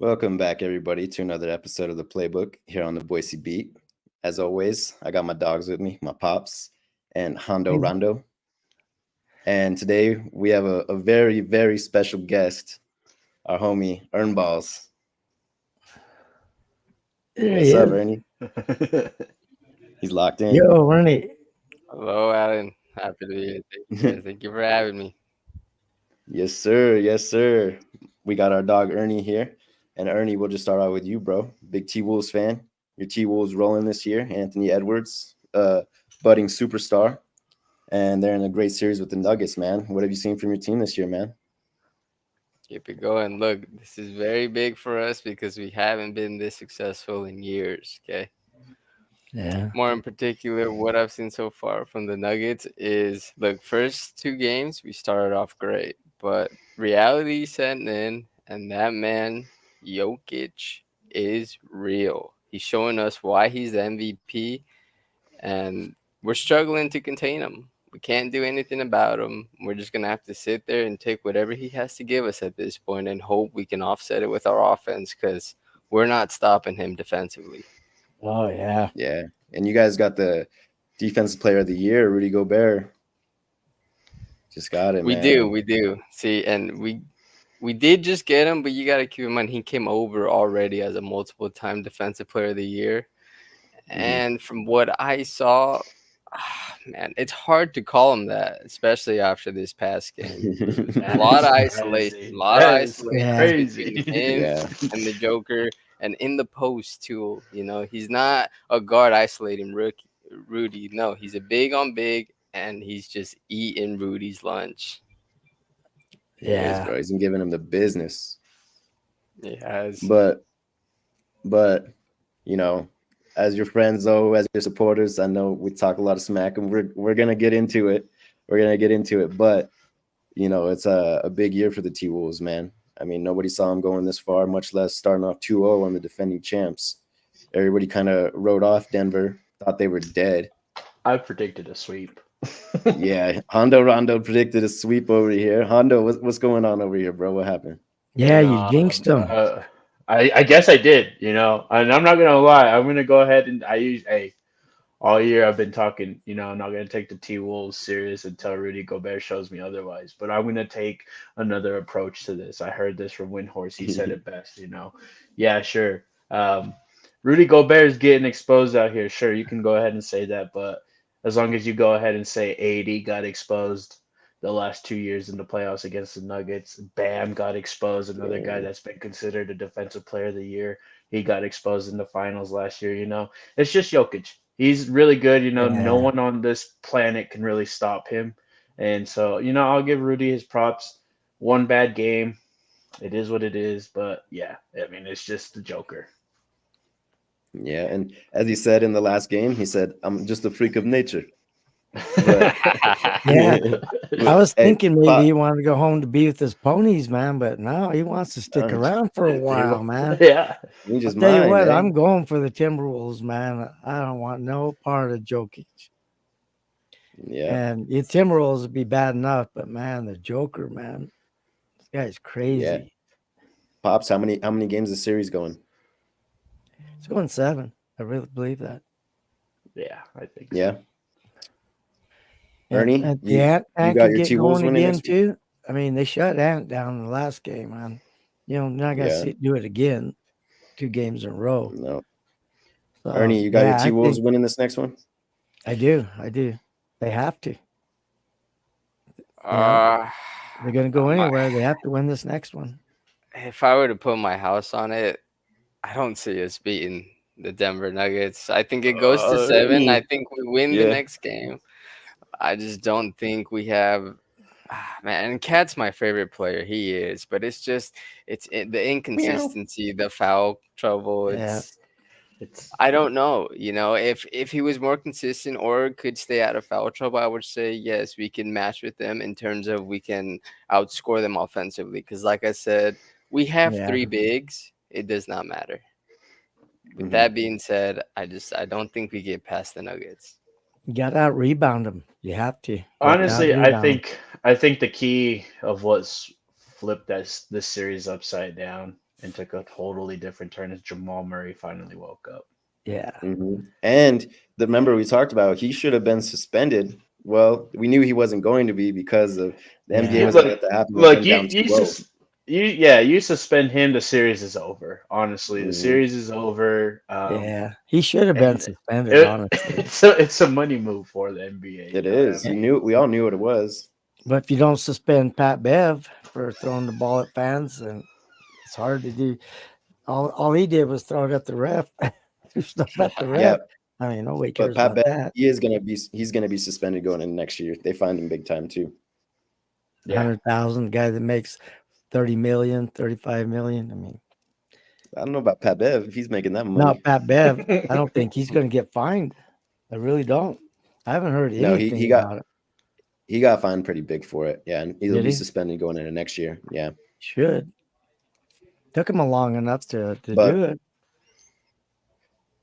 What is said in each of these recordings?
Welcome back, everybody, to another episode of the Playbook here on the Boise Beat. As always, I got my dogs with me, my pops, and Hondo Hey, Rondo. And today we have a very, very special guest, our homie Balls. there he What's up, is. Ernie? He's locked in. Yo, Ernie. Hello, Alan. Happy to be here. Thank you for having me. Yes, sir. Yes, sir. We got our dog Ernie here. And Ernie, we'll just start out with you, bro. Big T Wolves fan. Your T Wolves rolling this year. Anthony Edwards, budding superstar. And they're in a great series with the Nuggets, man. What have you seen from your team this year, man? Keep it going. Look, this is very big for us because we haven't been this successful in years. Okay. Yeah. More in particular, what I've seen so far from the Nuggets is look, first two games we started off great, but reality setting in, and that man, Jokic, is real. He's showing us why he's the MVP, and we're struggling to contain him. We can't do anything about him. We're just gonna have to sit there and take whatever he has to give us at this point, and hope we can offset it with our offense because we're not stopping him defensively. Oh, yeah. Yeah. And you guys got the defensive player of the year, Rudy Gobert. Just got it, We man. do, we do. See, and we did just get him, but you got to keep in mind he came over already as a multiple time defensive player of the year. And from what I saw, man, it's hard to call him that, especially after this past game. A lot of isolation, a lot of That is isolation crazy. between him Yeah. and the Joker, and in the post too. You know, he's not a guard isolating Rudy. No, he's a big on big, and he's just eating Rudy's lunch. He is, Yeah. bro. He's been giving him the business. He has. But you know, as your friends though, as your supporters, I know we talk a lot of smack, and we're gonna get into it. We're gonna get into it, but it's a big year for the T Wolves, man. I mean, nobody saw them going this far, much less starting off 2-0 on the defending champs. Everybody kind of wrote off Denver, thought they were dead. I predicted a sweep. Yeah, Hondo Rondo predicted a sweep over here. Hondo, what's going on over here, bro? What happened? Yeah, you jinxed him. I guess I did, and I'm not gonna lie. I'm gonna go ahead and all year I've been talking, I'm not gonna take the T Wolves serious until Rudy Gobert shows me otherwise. But I'm gonna take another approach to this. I heard this from Windhorse. He said it best, Yeah, sure. Rudy Gobert is getting exposed out here. Sure, you can go ahead and say that, but as long as you go ahead and say AD got exposed the last 2 years in the playoffs against the Nuggets, Bam got exposed, another guy that's been considered a defensive player of the year. He got exposed in the finals last year, It's just Jokic. He's really good, no Yeah. one on this planet can really stop him. And so, I'll give Rudy his props. One bad game. It is what it is, but yeah, I mean, it's just the Joker. Yeah, and as he said in the last game, he said, "I'm just a freak of nature." But Yeah. I was hey, thinking maybe Pop, he wanted to go home to be with his ponies, man, but no, he wants to stick around for a while, man. Yeah. you I'll just tell you mind, what, eh? I'm going for the Timberwolves, man. I don't want no part of Jokic. Yeah, And the Timberwolves would be bad enough, but man, the Joker, man, this guy's yeah. crazy. Pops, how many games is the series going? It's going 7. I really believe that. Yeah, I think so. Yeah, And, Ernie, and the you Ant got could your get T Wolves going winning again next week. too. I mean, they shut Ant down in the last game, man. Not gonna Yeah, do it again, 2 games in a row. no, So Ernie, you got your yeah, T I Wolves think winning this next one. I do. I do. They have to. uh, They're gonna go my, anywhere. They have to win this next one. if I were to put my house on it, I don't see us beating the Denver Nuggets. I think it goes to 7. I think we win the Yeah, next game. I just don't think we have. Man, and Cat's my favorite player. He is, but the meow. inconsistency, the foul trouble. Yeah. It's I don't know. If he was more consistent or could stay out of foul trouble, I would say yes, we can match with them in terms of we can outscore them offensively. Because, like I said, we have Yeah. 3 bigs. It does not matter. With Mhm. that being said, I don't think we get past the Nuggets. You gotta out rebound them. You have to. You have to out honestly, rebound them. I think the key of what's flipped this series upside down and took a totally different turn as Jamal Murray finally woke up. Yeah. And the member we talked about, he should have been suspended. Well, we knew he wasn't going to be because of the NBA Yeah. wasn't going to let that happen with Look, them down 2-0. you suspend him. The series is over. Honestly, the Mhm. series is over. Yeah. He should have been And suspended, honestly. it's a money move for the NBA. It You know what is. I You mean? knew. We all knew what it was. But if you don't suspend Pat Bev for throwing the ball at fans, then it's hard to do. All he did was throw it at the ref, threw stuff at the Yeah, ref. I mean, nobody but cares Pat about Bev, that. he's gonna be suspended going into next year. They fined him big time too. Yeah. 100,000 guy that makes 30 million, 35 million. I mean, I don't know about Pat Bev if he's making that money. not Pat Bev. I don't think he's going to get fined. I really don't. I haven't heard No, anything he about it. got fined pretty big for it. Yeah, and he'll Did be he? suspended going into next year. Yeah, Should. Took him a long enough to But- do it.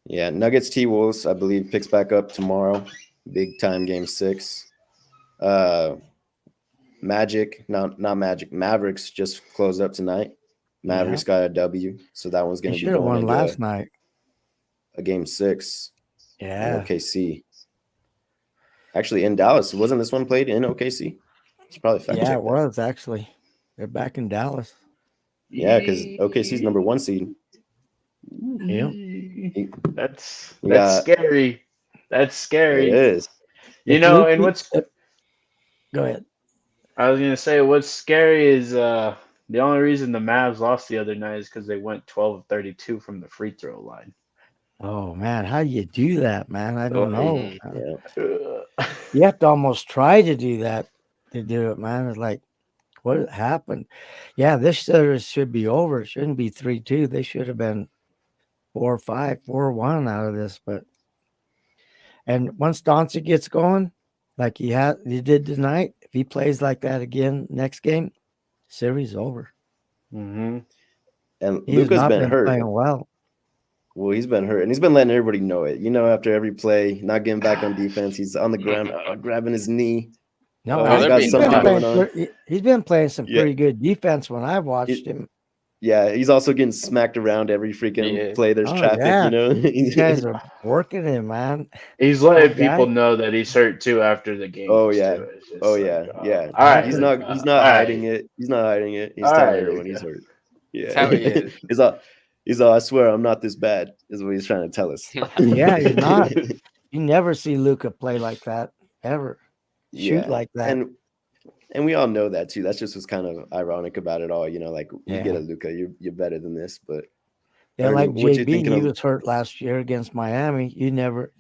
yeah. Nuggets T-Wolves, I believe, picks back up tomorrow. Big time game 6. Magic, not Magic. Mavericks just closed up tonight. Mavericks got a W, so that one's They going to be should have going won into last night. a game 6 in Yeah. OKC. Actually, in Dallas, wasn't this one played in OKC? It's probably fact Yeah, check it that. was actually. They're back in Dallas. Yeah, because OKC's number 1 seed. Yeah. That's Yeah. scary. That's scary. It is. You If know, Luke and beat- what's Go ahead. I was gonna say what's scary is the only reason the Mavs lost the other night is because they went 12 of 32 from the free throw line. Oh man, how do you do that, man? I don't know. Yeah. You have to almost try to do that to do it, man. It's like, what happened? Yeah, this series should be over. It shouldn't be 3-2. They should have been 4-5, 4-1 out of this. And once Doncic gets going, like he did tonight, if he plays like that again next game, series over. Mm-hmm. And He has Luka's not been been hurt. playing well. Well, he's been hurt, and he's been letting everybody know it. You know, after every play, not getting back on defense, he's on the ground, grabbing his knee. No, Oh, they're got being something tough. going on. He's been playing some Yeah. pretty good defense when I watched him. Yeah, he's also getting smacked around every freaking Yeah. play. There's Oh, traffic, yeah. you know. These guys are working him, man. He's letting Okay. people know that he's hurt too after the game. Oh, yeah. Too. It's just Oh like, yeah. All right. He's not all hiding right. it. He's not hiding it. He's All telling right, everyone he's Luka. hurt. Yeah. That's how he is. he's all I swear I'm not this bad, is what he's trying to tell us. Yeah, you're not. You never see Luka play like that ever. Shoot Yeah. like that. And we all know that too. That's just what's kind of ironic about it all. You know, like you get Yeah. a Luka, you're better than this. But Yeah, Ernie, like what you JB, thinking he of- was hurt last year against Miami. He never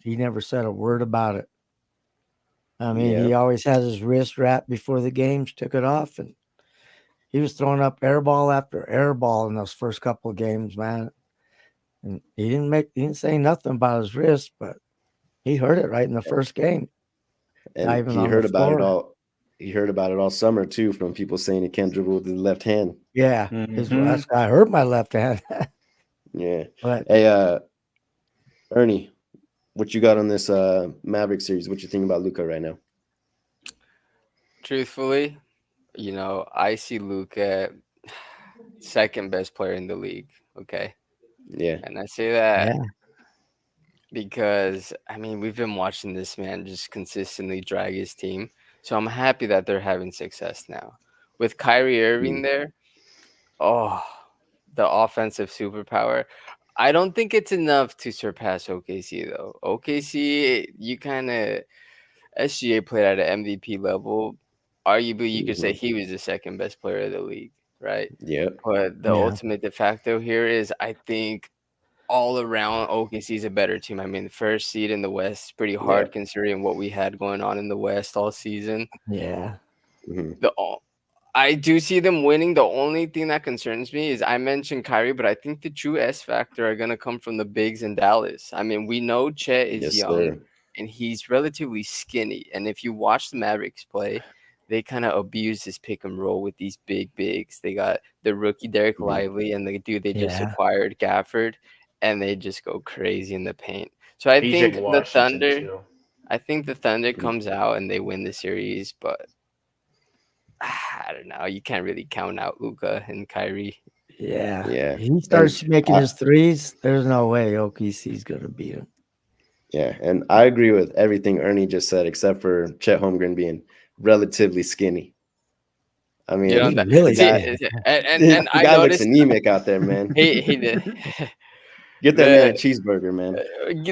said a word about it. I mean, Yeah. he always has his wrist wrapped before the games, took it off, and he was throwing up air ball after air ball in those first couple of games, man. And he didn't say nothing about his wrist, but he heard it right in the first game. and Not even he on heard the about it floor. all. He heard about it all summer too, from people saying he can't dribble with his left hand. Yeah, Mhm. I hurt my left hand. Yeah. But Hey, Ernie, what you got on this Maverick series? What you think about Luka right now? Truthfully, I see Luka second best player in the league. Okay. Yeah. And I say that yeah, because, we've been watching this man just consistently drag his team. So I'm happy that they're having success now. With Kyrie Irving there, the offensive superpower. I don't think it's enough to surpass OKC, though. OKC, you kind of, SGA played at an MVP level. Arguably, you could say he was the second best player of the league, right? Yeah. But the Yeah. ultimate de facto here is, I think, all around OKC is a better team. The first seed in the West is pretty hard considering what we had going on in the West all season. yeah. Mhm. I do see them winning. The only thing that concerns me is I mentioned Kyrie, but I think the true S factor are going to come from the bigs in Dallas. We know Chet is Yes, young sir. and he's relatively skinny. And if you watch the Mavericks play, they kind of abuse this pick and roll with these big bigs. They got the rookie Derek Lively and the dude they just Yeah. acquired, Gafford, and they just go crazy in the paint. So I PJ think the Washington, Thunder. too. I think the Thunder comes out and they win the series, but I don't know. You can't really count out Luka and Kyrie. Yeah. Yeah, He and starts making his threes. There's no way OKC's gonna beat him. yeah, and I agree with everything Ernie just said, except for Chet Holmgren being relatively skinny. I You know He's mean, that. the really See, guy, skinny. and the I guy looks noticed anemic out there, man. he did. Get that man a the cheeseburger, man.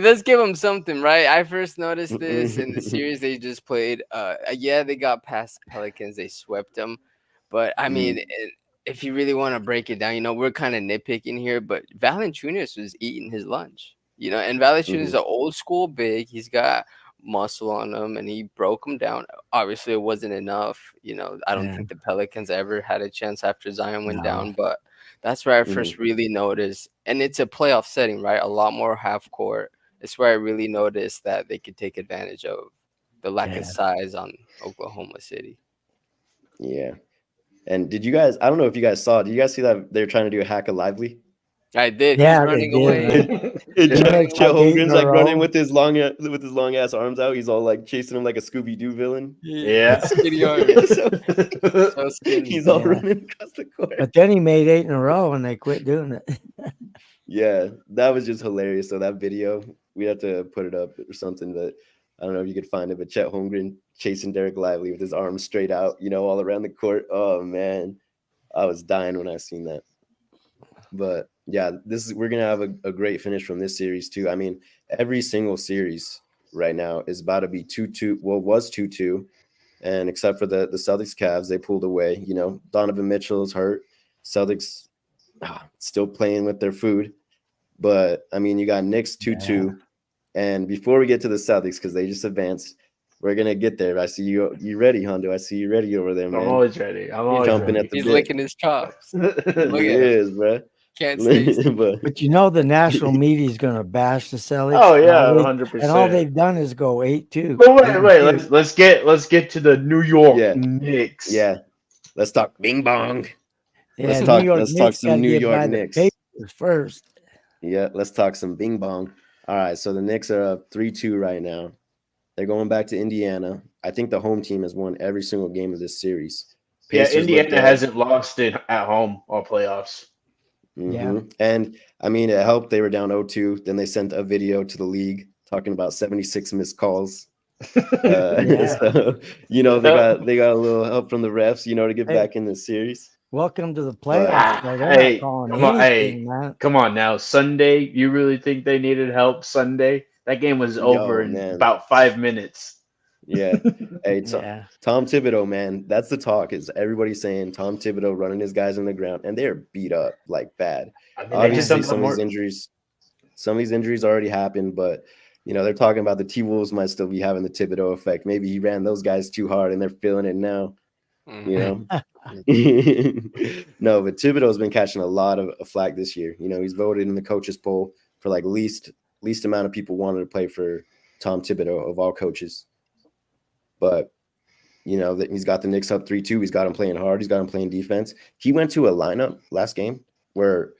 Let's give them something, right? I first noticed this in the Mm, series they just played. Yeah, they got past the Pelicans, they swept them, but I mean, if you really want to break it down, we're kind of nitpicking here, but Valanciunas was eating his lunch, and Valanciunas is mhm, an old school big. He's got muscle on him, and he broke him down. Obviously, it wasn't enough. I don't Yeah. think the Pelicans ever had a chance after Zion went No. down, but that's where I mhm. first really noticed, and it's a playoff setting, right? A lot more half court. It's where I really noticed that they could take advantage of the lack of Yeah. size on Oklahoma City. Yeah. And did you guys? I don't know if you guys saw. Did you guys see that they're trying to do a hack of Lively? I did. He's Yeah, they running did, away. man. And He's He running makes Chet like away. 8 in Holmgren's a like running row. with his long ass arms out. He's all like chasing him like a Scooby Doo villain. Yeah. Skinny arms. Yeah, so So skinny. he's all Yeah. running across the court. But then he made 8 in a row and they quit doing it. Yeah, that was just hilarious. So that video, we have to put it up or something. But I don't know if you could find it. But Chet Holmgren chasing Derek Lively with his arms straight out, all around the court. Oh man, I was dying when I seen that. But yeah, we're gonna have a great finish from this series too. I mean, every single series right now is about to be 2-2. Well, it was 2-2, and except for the Celtics Cavs, they pulled away. Donovan Mitchell's hurt. Celtics still playing with their food. But I mean, you got Knicks 2-2, and before we get to the Celtics, because they just advanced, we're gonna get there. I see you. You ready, Hondo? I see you ready over there, I'm man. always ready. I'm He's, always Jumping ready. at the he's bit. licking his chops. Look He at him. is, bro. Can't stay still. But But the national media is going to bash the Celtics. Oh and yeah, all they- 100%. And all they've done is go 8-2. But wait, 8-2. let's get to the New York yeah, Knicks. yeah. Let's talk Bing Bong. Yeah, Let's New York talk Knicks got some to New get York by the Knicks. Pacers first. Yeah, let's talk some Bing Bong. All right, so the Knicks are up 3-2 right now. They're going back to Indiana. I think the home team has won every single game of this series. Yeah, Pacers look Indiana good. hasn't lost it at home all playoffs. Yeah. And I mean, it helped. They were down 0-2. Then they sent a video to the league talking about 76 missed calls. Yeah. So they got a little help from the refs, to get Hey. back in the series. Welcome to the But playoffs. So they're Hey, not calling come on, anything, man. come on now. Sunday, you really think they needed help Sunday? That game was over in man. about 5 minutes. Yeah. Hey, Yeah. Tom Thibodeau, man, that's the talk. Is everybody saying Tom Thibodeau running his guys on the ground, and they're beat up like bad. I mean, they just Obviously, don't some of these injuries already happened, but they're talking about the T-Wolves might still be having the Thibodeau effect. Maybe he ran those guys too hard, and they're feeling it now. Mhm. No, but Thibodeau's been catching a lot of flack this year. He's voted in the coaches poll for like least amount of people wanted to play for Tom Thibodeau of all coaches. But that he's got the Knicks up 3-2. He's got him playing hard. He's got him playing defense. He went to a lineup last game where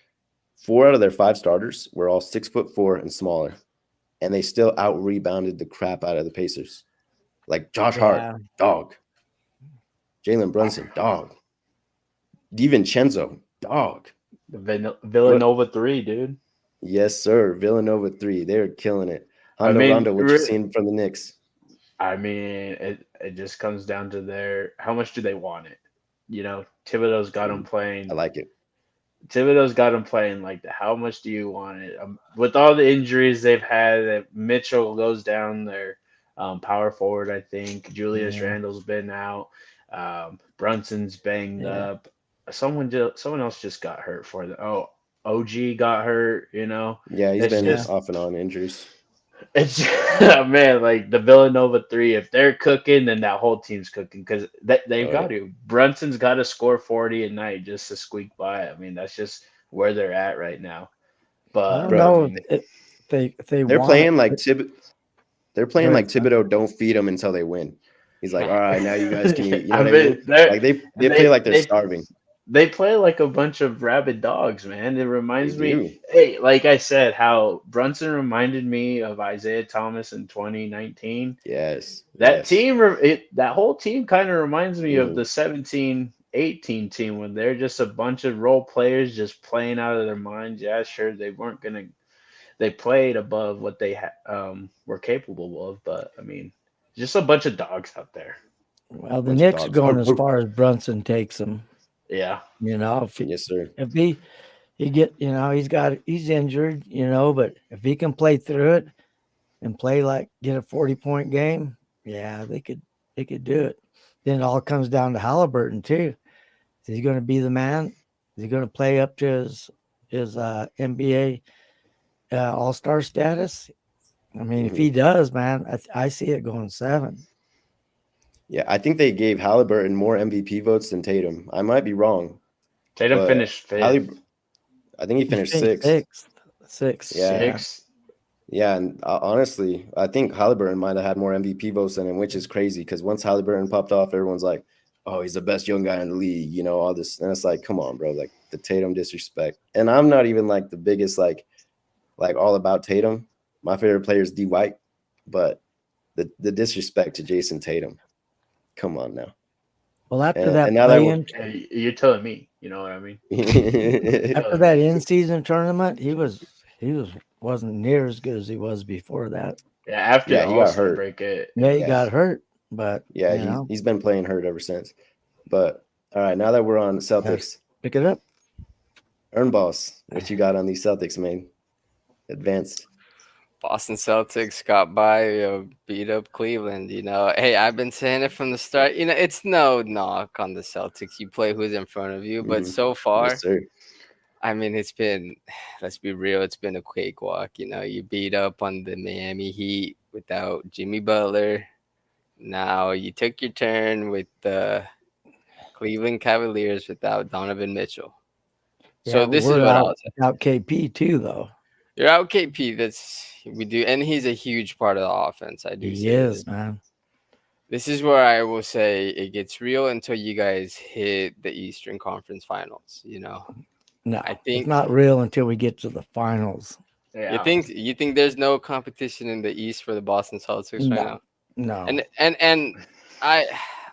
4 out of their 5 starters were all 6'4" and smaller, and they still out rebounded the crap out of the Pacers. Like Josh Hart, dog. Jalen Brunson, dog. DiVincenzo, dog. Villanova 3, dude. Yes, sir. Villanova 3. They're killing it. I mean, Rondo, what you seen from the Knicks? I mean, it just comes down to how much do they want it? Thibodeau's got them playing. I like it. Thibodeau's got them playing like how much do you want it? With all the injuries they've had, Mitchell goes down their power forward, I think. Julius Randle's been out. Brunson's banged up. Someone else just got hurt for them. Oh, OG got hurt, Yeah, he's been off and on injuries. It's man, like the Villanova 3, if they're cooking, then that whole team's cooking because they've got to. Brunson's got to score 40 a night just to squeak by. I mean, that's just where they're at right now. But I don't know if they're playing like They're playing like Thibodeau don't feed them until they win. He's like, all right, now you guys can eat. You know what I mean? Like they play like they're starving. They play like a bunch of rabid dogs, man. It reminds They me, do. hey, like I said, how Brunson reminded me of Isaiah Thomas in 2019. Yes. That team, that whole team kind of reminds me of Mhm. the 17 18 team when they're just a bunch of role players just playing out of their minds. Yeah, sure, they weren't gonna. They played above what they were capable of, but I mean, just a bunch of dogs out there. Well, the Bunch of Knicks are dogs. going as far as Brunson takes them. Yeah, You know, Yes, sir. if he get, he's injured, but if he can play through it and play like get a 40-point game, yeah, they could do it. Then it all comes down to Halliburton too. Is he going to be the man? Is he going to play up to his NBA All Star status? I mean, if Mhm. he does, man, I see it going 7. Yeah, I think they gave Halliburton more MVP votes than Tatum. I might be wrong, Tatum but finished fifth, I think he He finished finished sixth. sixth. Yeah. Yeah, sixth. Yeah, and honestly, I think Halliburton might have had more MVP votes than him, which is crazy because once Halliburton popped off, everyone's like, "Oh, he's the best young guy in the league," all this, and it's like, come on, bro, like the Tatum disrespect. And I'm not even like the biggest like all about Tatum. My favorite player is D White, but the disrespect to Jason Tatum, come on now. Well, after And, that and now that play-in, Hey, you're telling me, you know what I mean? we're after that in-season tournament, he wasn't near as good as he was before that. Yeah, after yeah, the he All got Star hurt. break, it Yeah, he Yeah, got hurt, but yeah, he's been playing hurt ever since. But all right, now that we're on gotta Celtics, pick it up. Earn boss, what you got on these Celtics, man? Advanced. Boston Celtics got by, beat up Cleveland. Hey, I've been saying it from the start. It's no knock on the Celtics. You play who's in front of you, but Mhm. so Yes, far, sir. I mean, it's been. Let's be real. It's been a cakewalk. You beat up on the Miami Heat without Jimmy Butler. Now you took your turn with the Cleveland Cavaliers without Donovan Mitchell. Yeah, So but this is we're what out I'll say. without KP too, though. You're out KP. We do, and he's a huge part of the offense. I do He say this. is, man. This is where I will say it gets real until you guys hit the Eastern Conference Finals. No, I it's think not real until we get to the finals. you yeah. think you think there's no competition in the East for the Boston Celtics right No, now, no. and I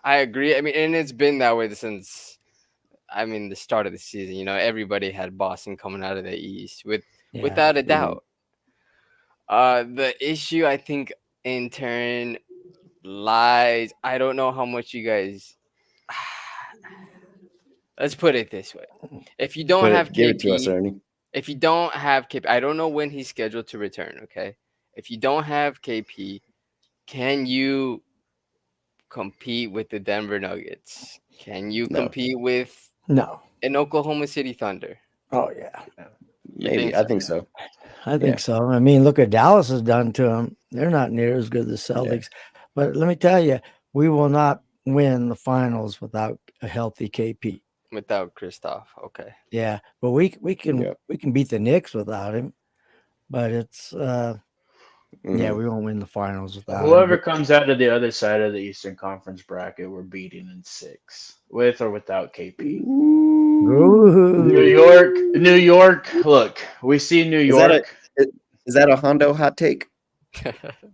I agree. I mean, and it's been that way since the start of the season. Everybody had Boston coming out of the East Yeah, without a Mhm. doubt. The issue I think in turn lies. I don't know how much you guys. Let's put it this way: if you don't have Give it to us, KP, Ernie. if you don't have KP, I don't know when he's scheduled to return. Okay, if you don't have KP, can you compete with the Denver Nuggets? Can you No, compete with no. an Oklahoma City Thunder? Oh yeah, You maybe. think I so? think so. I Yeah. think so. I mean, look what Dallas has done to them. They're not near as good as the Yeah. Celtics. But let me tell you, we will not win the finals without a healthy KP. Without Kristoff, okay. Yeah, but we Yeah. can beat the Knicks without him. But it's yeah, Mhm. we won't win the finals without him. Whoever But comes out of the other side of the Eastern Conference bracket, we're beating in six, with or without KP. New ooh, York, New York. Look, we see New Is that a York. is that a Hondo hot take?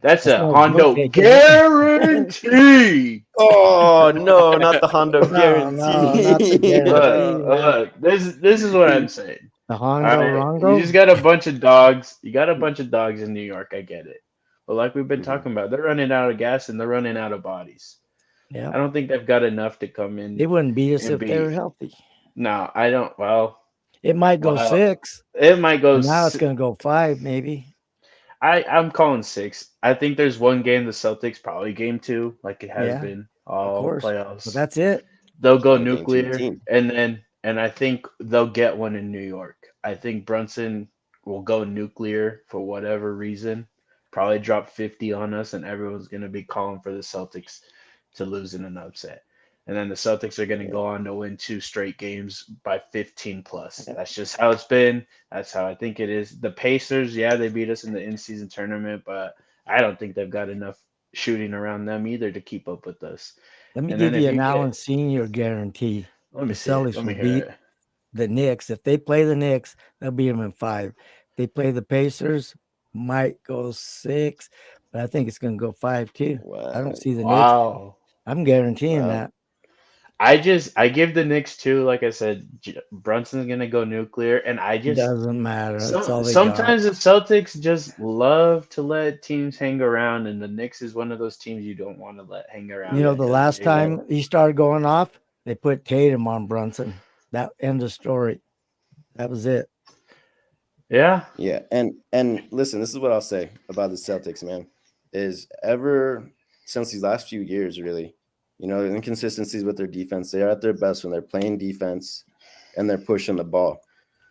That's that's a not a good Hondo take, is it? guarantee. Oh no, not the Hondo No, no, not the guarantee. guarantee, man. This is what I'm saying. The All Hondo right, you just Rongo. got a bunch of dogs. You got a bunch of dogs in New York. I get it. But like we've been Mhm. talking about, they're running out of gas and they're running out of bodies. Yeah, I don't think they've got enough to come in they wouldn't beat us and if they were beat. healthy. No, I don't. It might go Well, 6, it might go. and now it's going to go 5, maybe. I'm calling six. I think there's one game the Celtics probably game two, like it has Yeah, been of all course. But playoffs. that's it. They'll go Yeah, game two nuclear, team. and I think they'll get one in New York. I think Brunson will go nuclear for whatever reason. Probably drop 50 on us, and everyone's gonna be calling for the Celtics to lose in an upset. And then the Celtics are gonna Yeah. go on to win two straight games by 15 plus. That's just how it's been. That's how I think it is. The Pacers, yeah, they beat us in the in-season tournament, but I don't think they've got enough shooting around them either to keep up with us. Let me And then give if you you an Allen get, Senior guarantee. let me The see it. Celtics Let will me hear beat it. the Knicks. If they play the Knicks, they'll beat them in 5. If they play the Pacers, might go 6, but I think it's going to go 5 too. I don't Wow. see the Knicks. Wow. I'm guaranteeing Wow. that. I give the Knicks two. Like I said, Brunson's gonna go nuclear, and I just Doesn't matter. That's all they got. sometimes the Celtics just love to let teams hang around, and the Knicks is one of those teams you don't want to let hang You around know, the because last they will. time he started going off, they put Tatum on Brunson. That end of story. That was it. Yeah, Yeah, and listen, this is what I'll say about the Celtics, man. Is ever since these last few years, really, the inconsistencies with their defense. They are at their best when they're playing defense and they're pushing the ball.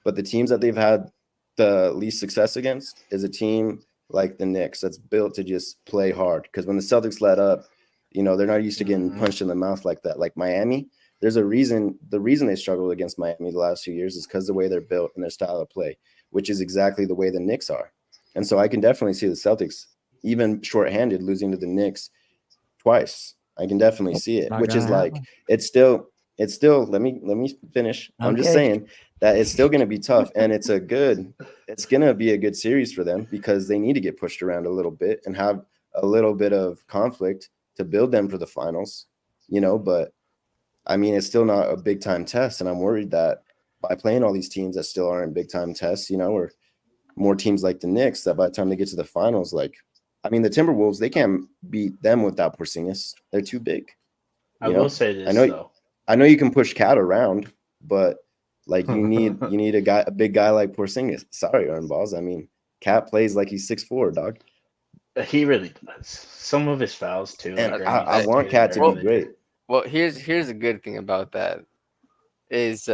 But the teams that they've had the least success against is a team like the Knicks that's built to just play hard. Because when the Celtics let up, they're not used to getting hmm punched in the mouth like that. Like Miami, there's a reason. The reason they struggled against Miami the last few years is because the way they're built and their style of play, which is exactly the way the Knicks are. And so I can definitely see the Celtics, even shorthanded, losing to the Knicks twice. I can definitely see it, Not which gonna is like happen. it's still let me finish. I'm just Okay. saying that it's still going to be tough, and it's going to be a good series for them because they need to get pushed around a little bit and have a little bit of conflict to build them for the finals, but I mean it's still not a big time test, and I'm worried that by playing all these teams that still aren't big time tests, or more teams like the Knicks, that by the time they get to the finals, like I mean the Timberwolves, they can't beat them without Porzingis. They're too big. I You will know, say I this know, though. I know you can push Cat around, but like you need a big guy like Porzingis. Sorry, Earn Balls. I mean, Cat plays like he's 6'4", dog. He really does. Some of his fouls too, And like That's, I Ernie I, want stated Cat to be well, great. earlier. here's a good thing about that is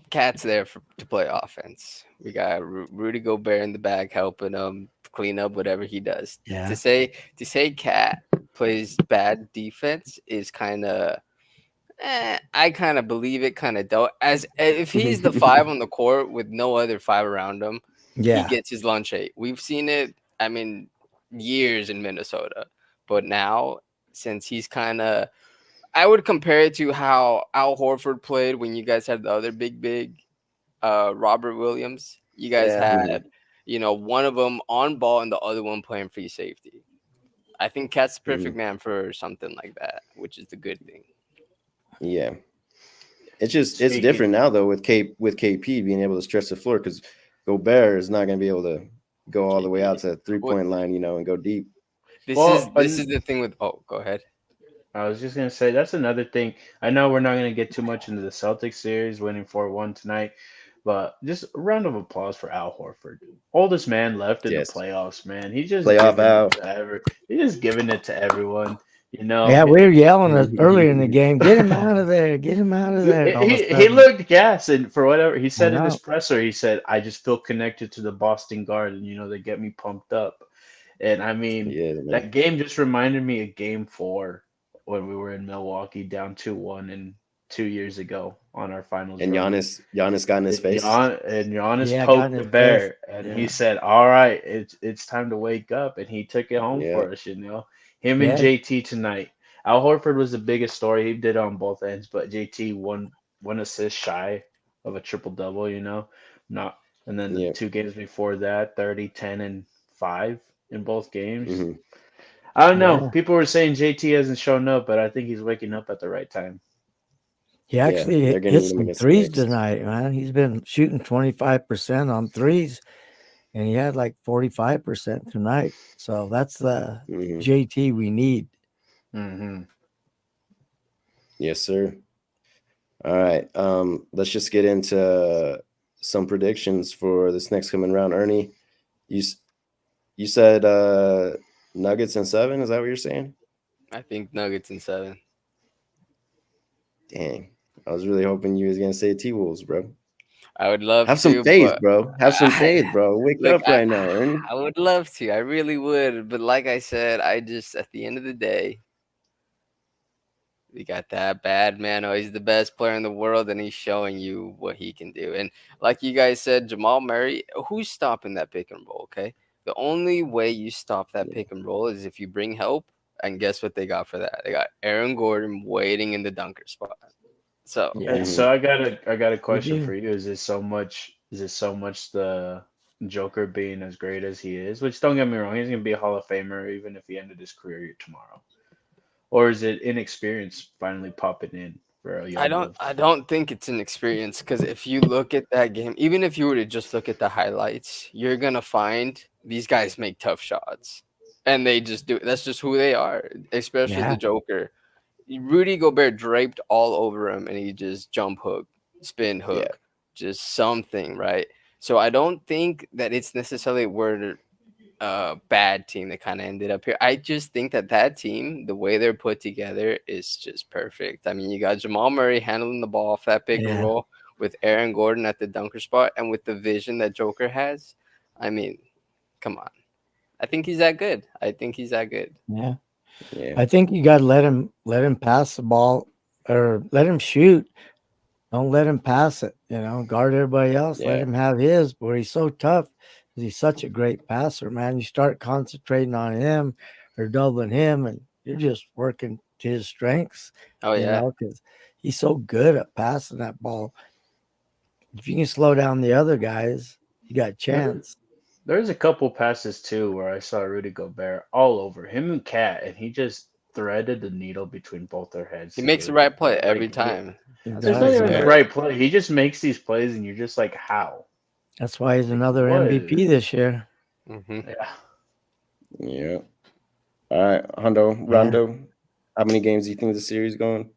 Cat's there to play offense. We got Rudy Gobert in the back helping him clean up whatever he does. To Yeah. say to say Cat plays bad defense is kind of I kind of believe it, kind of don't. As if he's the five on the court with no other five around him, he Yeah. gets his lunch ate. We've seen it. I mean, years in Minnesota, but now since he's kind of, I would compare it to how Al Horford played when you guys had the other big, Robert Williams. You guys Yeah, had, one of them on ball and the other one playing free safety. I think Cat's the perfect man for something like that, which is the good thing. Yeah, it's speaking. different now though with KP being able to stretch the floor because Gobert is not going to be able to go all the way out KP. to the three What point line, and go deep. this is Well, this is the thing with. Oh, go ahead. I was just gonna say that's another thing. I know we're not gonna get too much into the Celtics series, winning 4-1 tonight, but just a round of applause for Al Horford. Oldest man left in the Yes, playoffs, man. He's just playoff giving it out. to he's just giving it to everyone. You know, Yeah, we were yelling earlier in the game, get him out of there, get him out of there. And all of a he sudden, looked gas, and for whatever he I said in his know. presser, he said, "I just feel connected to the Boston Garden. They get me pumped up." And I mean, Yeah, man. that game just reminded me of Game 4 when we were in Milwaukee down 2-1 and 2 years ago on our finals And run. Giannis got in his face. And Giannis Yeah, I got in poked the his face. bear, and he Yeah. said, "All right, it's time to wake up." And he took it home Yeah. for us. Him and Yeah. JT tonight. Al Horford was the biggest story. He did on both ends, but JT one assist shy of a triple double. Not. And then the Yeah. 2 games before that, 30, 10, and 5 in both games. Hmm. I don't know. Yeah. People were saying JT hasn't shown up, but I think he's waking up at the right time. He Yeah. actually They're gonna hit need him some against the threes Knicks. tonight, man. He's been shooting 25% on threes, and he had like 45% tonight. So that's the Hmm. JT we need. hmm Yes, sir. All right. Let's just get into some predictions for this next coming round. Ernie, you s- you said Nuggets and 7. Is that what you're saying? I think Nuggets in 7. Dang. I was really hoping you was gonna say T Wolves, bro. I would love Have some to, faith, but bro. Have some faith, bro. Wake look, up right now, Ernie. I would love to. I really would, but like I said, I just at the end of the day, we got that bad man. Oh, he's the best player in the world, and he's showing you what he can do. And like you guys said, Jamal Murray, who's stopping that pick and roll? Okay, the only way you stop that Yeah. pick and roll is if you bring help. And guess what they got for that? They got Aaron Gordon waiting in the dunker spot. So And Yeah, so Hmm. I got a we question do. for you. Is it so much the Joker being as great as he is? Which don't get me wrong, he's gonna be a Hall of Famer even if he ended his career tomorrow. or is it inexperience finally popping in for a I young don't Wolves? I don't think it's an experience because if you look at that game, even if you were to just look at the highlights, you're gonna find these guys make tough shots. And they just do that's just who they are, especially the Yeah, Joker. Rudy Gobert draped all over him and he just jump hook, spin Yeah, hook, just something, right? So I don't think that it's necessarily where bad team that kind of ended up here. I just think that that team, the way they're put together, is just perfect. I mean, you got Jamal Murray handling the ball off that pick and yeah, roll with Aaron Gordon at the dunker spot, and with the vision that Joker has. I mean, come on. I think he's that good. I think he's that good. yeah. yeah, I think you got to let him pass the ball or let him shoot. Don't let him pass it. Guard everybody else. Let yeah, him have his. Where he's so tough, 'cause he's such a great passer, man. You start concentrating on him or doubling him, and you're just working to his strengths. Oh yeah, Because he's so good at passing that ball. If you can slow down the other guys, you got a There, chance. there's a couple passes too where I saw Rudy Gobert all over him and Cat, and he just threaded the needle between both their heads he to makes get the it to right play. play every time. He That's There's for not does, even the yeah. sure. right play. He just makes these plays, and you're just like, how? That's why he's Like, another what? MVP this year. Hmm. Yeah. yeah. All right, Hondo, Yeah. Rondo. How many games do you think the series going?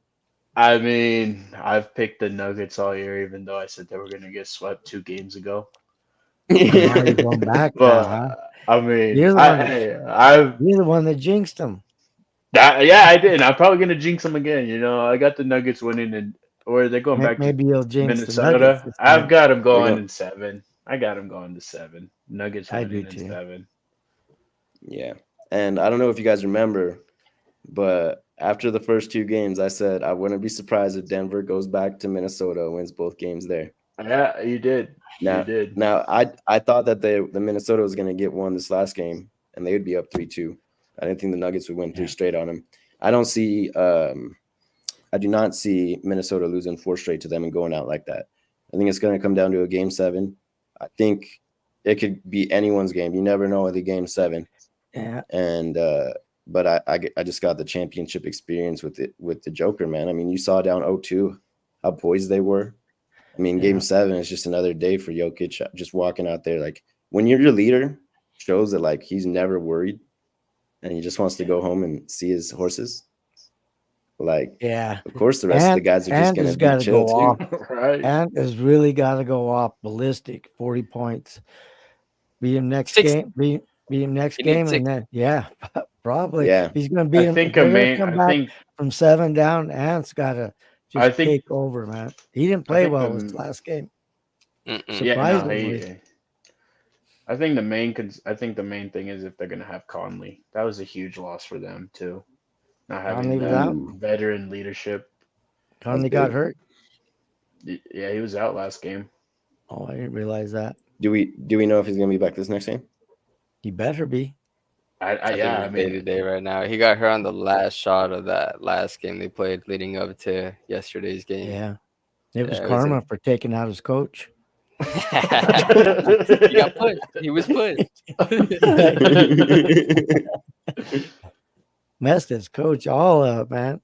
I mean, I've picked the Nuggets all year, even though I said they were going to get swept 2 games ago. And now you're going back now, huh? But I mean, You're the one that I've you're the one that jinxed him. yeah, I did. And I'm probably gonna jinx them again. I got the Nuggets winning, and or they're going back to Maybe you'll jinx the Nuggets Minnesota. this I've time. got them They're going going. in 7. I got them going to 7. Nuggets I do winning in too. 7. Yeah, and I don't know if you guys remember, but after the first two games, I said I wouldn't be surprised if Denver goes back to Minnesota and wins both games there. Yeah, you did. You Now, did. I thought that the Minnesota was going to get one this last game, and they would be up 3-2. I didn't think the Nuggets would win three Yeah. straight on them. I don't see. I do not see Minnesota losing 4 straight to them and going out like that. I think it's going to come down to a game 7. I think it could be anyone's game. You never know with the game 7. Yeah. And but I just got the championship experience with the Joker, man. I mean, you saw down 0-2 how poised they were. I mean, Yeah. game 7 is just another day for Jokic just walking out there. Like when you're your leader, shows that like he's never worried and he just wants to go home and see his horses. Like, Yeah. of course, the rest of the guys are just And gonna has be got to chill go off. too. Right. And has really got to go off ballistic. 40 points. Beat him next 6. game. Beat him next He needs game, 6. and then probably if Yeah, he's going to I beat him, if think a they're going to main. come back from 7 down, Ant's got to I just think. take over, man. He didn't I play think well this the. last game, Mm-mm. Yeah. No. surprisingly. I think the main. I think the main thing is if they're gonna have Conley. That was a huge loss for them too. Not having Conley was that out. ooh, veteran leadership. that's Conley got big. hurt. Yeah, he was out last game. Oh, I didn't realize that. Do we know if he's gonna be back this next game? He better be. I think Yeah, I it's day to mean, day right now. He got hurt on the last shot of that last game they played leading up to yesterday's game. Yeah. It was Yeah, it was karma for taking out his coach. he got pushed. He was pushed. Messed his coach all up, man.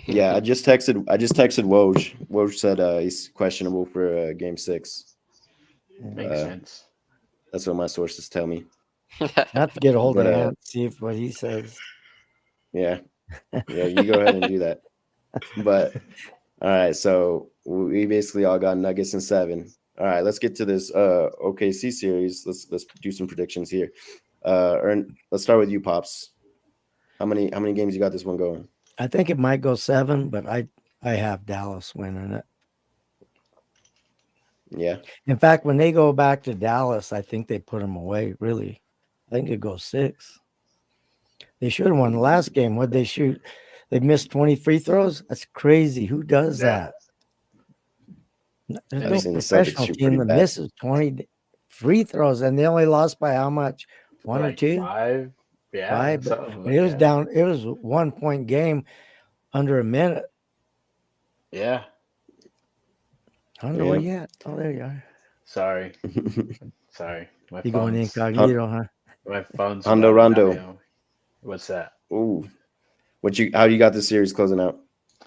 Yeah, I just texted Woj. Woj said he's questionable for game 6. makes Uh, sense. that's what my sources tell me. I have to get a hold But of Ant, see if what he says. yeah, you go ahead and do that. But all right, so we basically all got Nuggets in 7. All right, let's get to this OKC series. Let's do some predictions here. Let's start with you, Pops. How many games you got this one going? I think it might go 7, but I have Dallas winning it. Yeah, In fact, when they go back to Dallas, I think they put them away. Really, I think it goes 6. They should have won the last game. What'd they shoot? They missed 20 free throws. That's crazy. Who does Yeah. that? There's I've no seen the Celtics professional shoot team pretty that bad. misses 20 free throws, and they only lost by how much? 1 or Like 2? 5. Yeah. 5. But Something when like it was that. down, it was a 1-point game under a minute. Yeah. I don't know where you at. Oh, there you are. Sorry. Sorry. My You going phone's incognito, huh? my phone's Hondo logging out Rondo. now. What's that? Ooh, How you got the series closing out?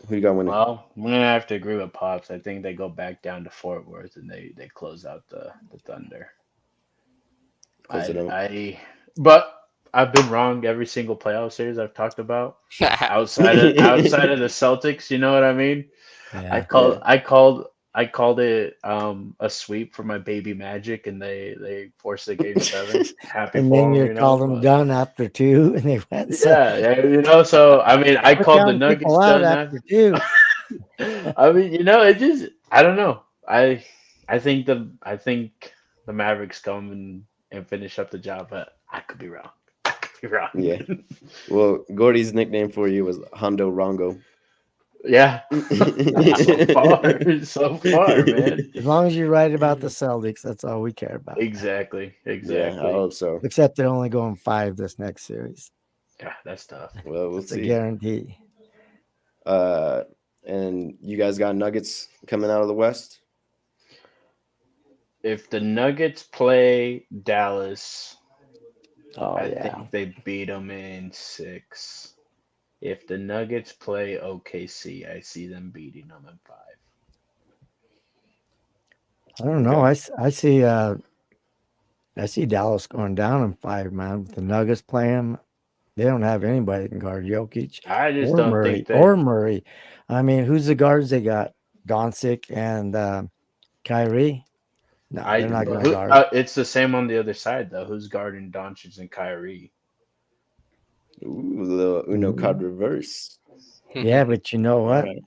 Who you got winning? Well, I'm gonna have to agree with Pops. I think they go back down to Fort Worth and they close out the Thunder. Close it out. But I've been wrong every single playoff series I've talked about. Outside of the Celtics, you know what I mean? I Yeah. called Yeah. I called I called it a sweep for my baby Magic, and they forced a game 7. Happy And then for them, you you know. called them But done after 2, and they went yeah, 7. yeah, you know. So I mean, I We're called the counting people Nuggets out done after 2. I mean, you know, it just I don't know. I think the Mavericks come and finish up the job, but I could be wrong. I could be wrong. Yeah. Well, Gordy's nickname for you was Hondo Rongo. Yeah. So far, man. As long as you're right about the Celtics, that's all we care about. Exactly. Yeah, I hope so. Except they're only going 5 this next series. Yeah, that's tough. Well, we'll It's a see. guarantee. And you guys got Nuggets coming out of the West? If the Nuggets play Dallas, Oh, I yeah. think they beat them in 6. If the Nuggets play OKC, I see them beating them in 5. I don't know. Okay. I see Dallas going down in 5, man. With the Nuggets playing, they don't have anybody that can guard Jokic I just or don't Murray. think they. Or Murray. I mean, who's the guards they got? Doncic and Kyrie? No, they're not going to guard. It's the same on the other side though. Who's guarding Doncic and Kyrie? Ooh, the Uno card reverse. Yeah, but you know All what? right.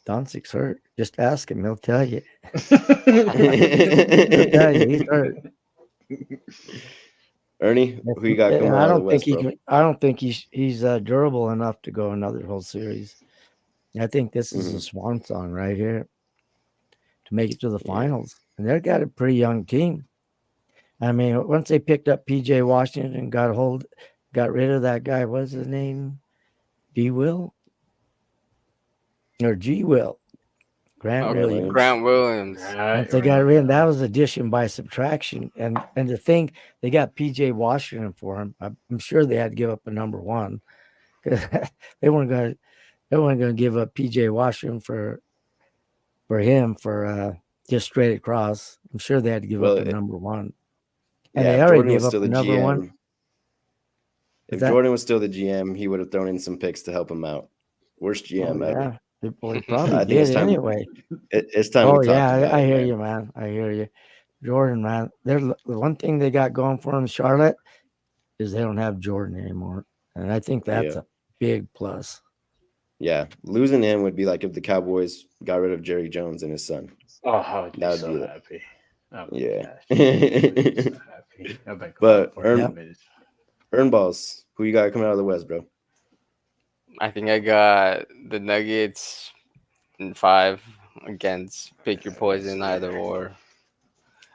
Doncic's hurt. Just ask him; he'll tell you. Ernie, He'll tell you he's hurt. who you got coming I out of the don't think West, he bro? can. I don't think he's durable enough to go another whole series. I think this is a swan song right here to make it to the finals, and they've got a pretty young team. I mean, once they picked up PJ Washington and got rid of that guy. What's his name? G Will. Grant Williams. Grant Williams. Once they got rid of him, that was addition by subtraction. And to think they got PJ Washington for him, I'm sure they had to give up a number 1 because they weren't going to give up PJ Washington for him for just straight across. I'm sure they had to give up a number 1, and they already gave up a number 1. If Jordan was still the GM, he would have thrown in some picks to help him out. Worst GM ever. They probably I think did it's time. anyway. It's time. Oh we yeah, talked about I it, hear man. you, man. I hear you, Jordan, man. The one thing they got going for them, Charlotte, is they don't have Jordan anymore, and I think that's a big plus. Yeah, losing him would be like if the Cowboys got rid of Jerry Jones and his son. Oh, I would be so happy. Oh, yeah. So happy. But Earn balls. Who you got coming out of the West, bro? I think I got the Nuggets in 5 against pick your poison either or.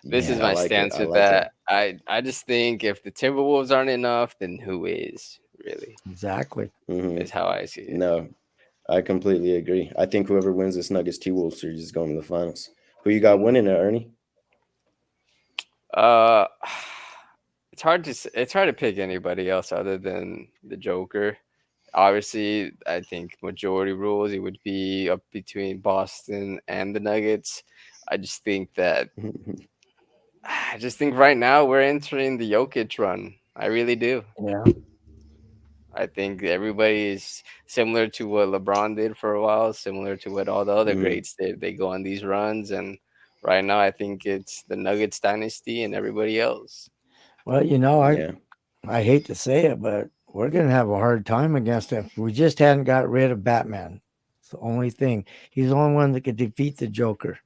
This is my stance with that. I just think if the Timberwolves aren't enough, then who is really? Exactly. Is how I see it. No, I completely agree. I think whoever wins this Nuggets T-Wolves series is going to the finals. Who you got winning it, Ernie? It's hard to pick anybody else other than the Joker. Obviously, I think majority rules, it would be up between Boston and the Nuggets. I just think right now we're entering the Jokic run. I really do. Yeah. I think everybody is similar to what LeBron did for a while, similar to what all the other greats did. They go on these runs, and right now I think it's the Nuggets dynasty and everybody else. Well, I hate to say it, but we're going to have a hard time against him. We just hadn't got rid of Batman. It's the only thing. He's the only one that could defeat the Joker.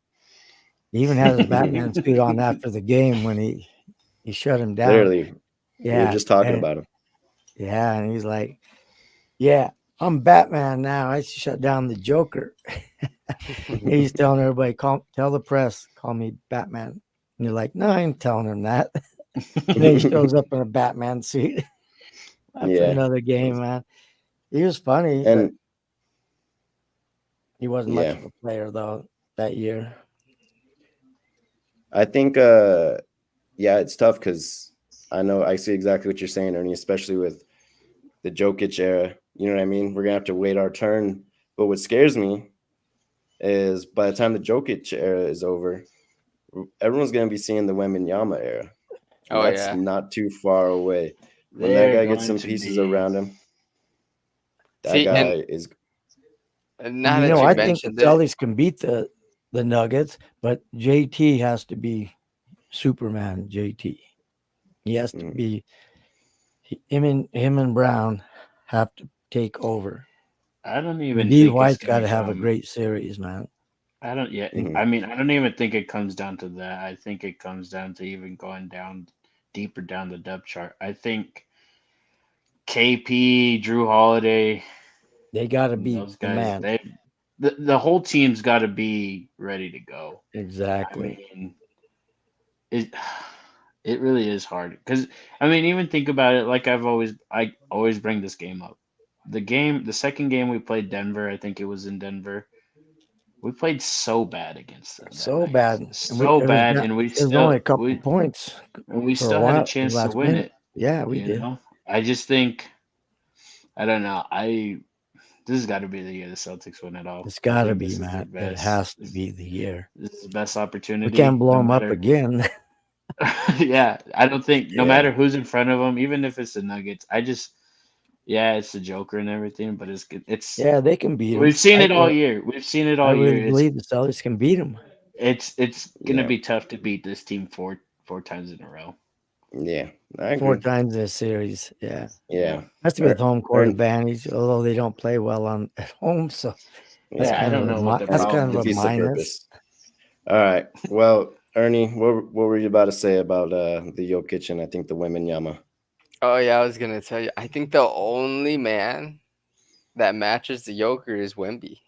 He even has a Batman suit on after the game when he shut him down. Literally. Yeah. We were just talking about him. Yeah, and he's like, yeah, I'm Batman now. I shut down the Joker. He's telling everybody, tell the press, call me Batman. And you're like, no, I ain't telling him that. And then he shows up in a Batman suit after another game, man. He was funny, but he wasn't much of a player, though, that year. I think, it's tough because I see exactly what you're saying, Ernie, especially with the Jokic era. You know what I mean? We're gonna have to wait our turn. But what scares me is by the time the Jokic era is over, everyone's gonna be seeing the Wembanyama era, and Oh that's yeah. not too far away. When that They're guy gets going some to pieces be. around him, that See, and guy is now You that know, you I think the mentioned it, Celtics can beat the Nuggets, but JT has to be Superman. JT, he has to mm, be him and Brown have to take over. I don't even McGee think it's White's got gonna to have a come. great series, man. I don't. Yeah. mhm. I mean, I don't even think it comes down to that. I think it comes down to even going down deeper down the depth chart. I think KP, Drew Holiday, They got to and beat those the guys, man. the whole team's got to be ready to go. I Exactly. mean, it it really is hard because I mean, even think about it. Like I always bring this game up. The second game we played Denver, I think it was in Denver. We played so bad against them that So night, bad. And so bad, and it was only a couple points we for a still had a while, the chance to last win minute. it. Yeah, we You did. know, I just think I don't know. This has got to be the year the Celtics win it all. It's I got to think be, this is their man. It best. has to be the year. This is the best We can't opportunity. blow No them up matter, again. yeah, I don't think no Yeah, matter who's in front of them, even if it's the Nuggets, yeah, it's the Joker and everything, but it's good. Yeah, they can beat them. We've seen it all year. We've seen it I all really year. believe the Celtics can beat them It's gonna yeah, be tough to beat this team four times in a row. yeah. I four agree. times in a series. Yeah, Yeah, Yeah, has to be with Er- home court Ern- advantage. Although they don't play well on at home, so that's yeah, yeah. I kind of don't know what the that's kind problem of a defeats the is. minus. purpose. All right. Well, Ernie, what were you about to say about the Jokic and I think the women Yama? oh yeah, I was gonna tell you. I think the only man that matches the Joker is Wemby,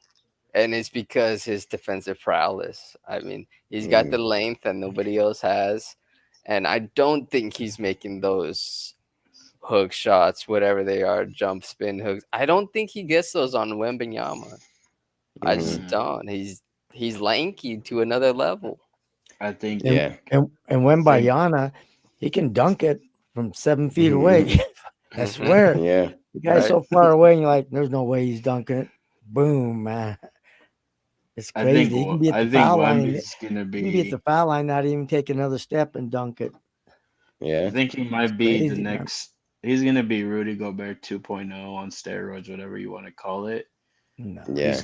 and it's because his defensive prowess. I mean, he's got the Mm, length that nobody else has, and I don't think he's making those hook shots, whatever they are, jump spin hooks. I don't think he gets those on Wembenyama. I hmm just Mm, don't. He's lanky to another level. I think And Yeah. when think Bayana, he can dunk it from 7 feet away. hmm I Hmm. swear, Yeah. the guy's Right? so far away, and you're like, there's no way he's dunking it. Boom, man. It's crazy. He can be at the I think foul line. Wemby's gonna He can be at the be. foul line, not even take another step and dunk it. I Yeah. think he It's might be the crazy, man. next. He's gonna be Rudy Gobert 2.0 on steroids, whatever you want to call it. No. Yeah.